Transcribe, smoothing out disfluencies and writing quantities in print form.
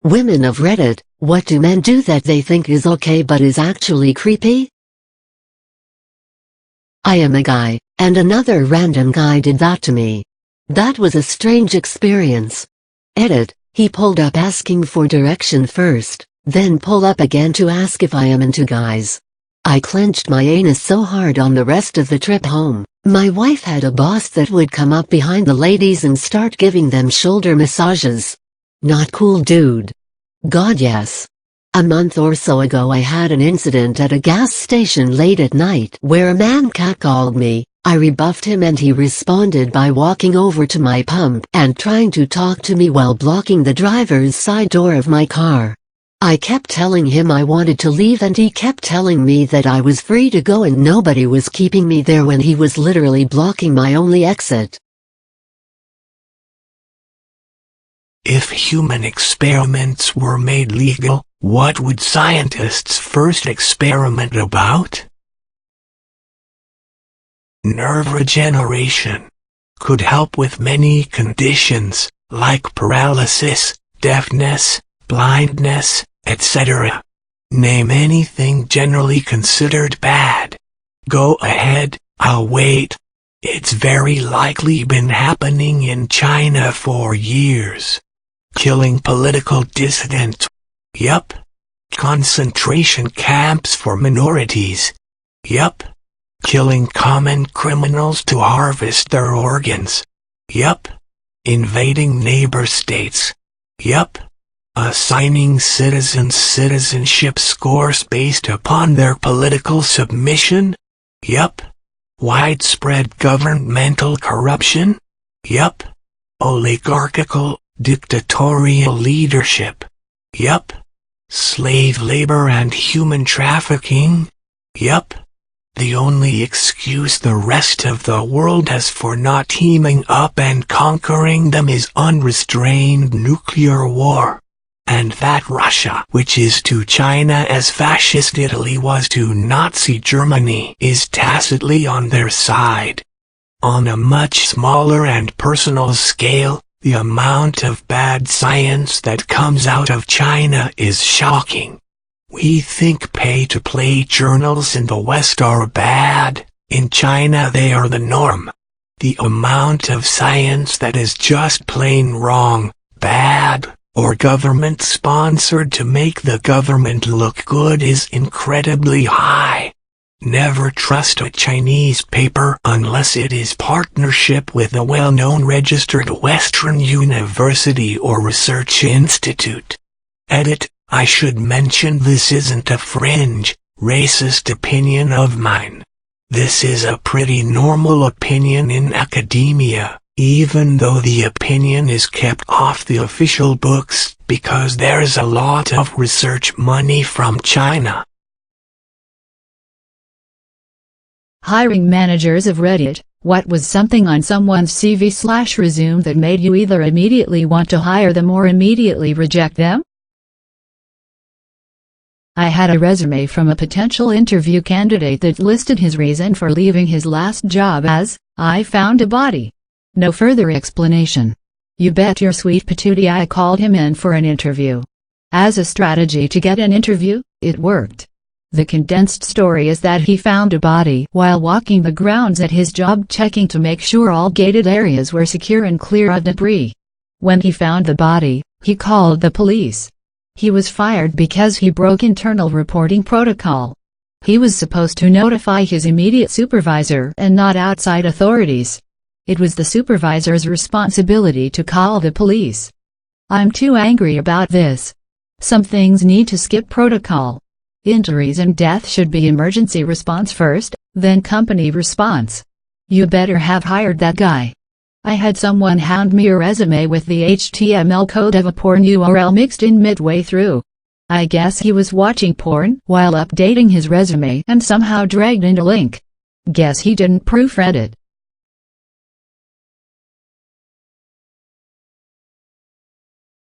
Women of Reddit, what do men do that they think is okay but is actually creepy? I am a guy, and another random guy did that to me. That was a strange experience. Edit, he pulled up asking for direction first, then pull up again to ask if I am into guys. I clenched my anus so hard on the rest of the trip home. My wife had a boss that would come up behind the ladies and start giving them shoulder massages. Not cool, dude. God, yes. A month or so ago I had an incident at a gas station late at night where a man catcalled me. I rebuffed him and he responded by walking over to my pump and trying to talk to me while blocking the driver's side door of my car. I kept telling him I wanted to leave and he kept telling me that I was free to go and nobody was keeping me there when he was literally blocking my only exit. If human experiments were made legal, what would scientists first experiment about? Nerve regeneration. Could help with many conditions, like paralysis, deafness, blindness, etc. Name anything generally considered bad. Go ahead, I'll wait. It's very likely been happening in China for years. Killing political dissidents. Yup. Concentration camps for minorities. Yup. Killing common criminals to harvest their organs. Yup. Invading neighbor states. Yup. Assigning citizens citizenship scores based upon their political submission. Yup. Widespread governmental corruption. Yup. Oligarchical, dictatorial leadership. Yup. Slave labor and human trafficking. Yup. The only excuse the rest of the world has for not teaming up and conquering them is unrestrained nuclear war. And that Russia, which is to China as fascist Italy was to Nazi Germany, is tacitly on their side. On a much smaller and personal scale, the amount of bad science that comes out of China is shocking. We think pay-to-play journals in the West are bad. In China they are the norm. The amount of science that is just plain wrong, bad, or government-sponsored to make the government look good is incredibly high. Never trust a Chinese paper unless it is partnership with a well-known registered Western university or research institute. Edit, I should mention this isn't a fringe, racist opinion of mine. This is a pretty normal opinion in academia, even though the opinion is kept off the official books because there's a lot of research money from China. Hiring managers of Reddit, what was something on someone's CV/resume that made you either immediately want to hire them or immediately reject them? I had a resume from a potential interview candidate that listed his reason for leaving his last job as, "I found a body." No further explanation. You bet your sweet patootie I called him in for an interview. As a strategy to get an interview, it worked. The condensed story is that he found a body while walking the grounds at his job, checking to make sure all gated areas were secure and clear of debris. When he found the body, he called the police. He was fired because he broke internal reporting protocol. He was supposed to notify his immediate supervisor and not outside authorities. It was the supervisor's responsibility to call the police. I'm too angry about this. Some things need to skip protocol. Injuries and death should be emergency response first, then company response. You better have hired that guy. I had someone hand me a resume with the HTML code of a porn URL mixed in midway through. I guess he was watching porn while updating his resume and somehow dragged in a link. Guess he didn't proofread it.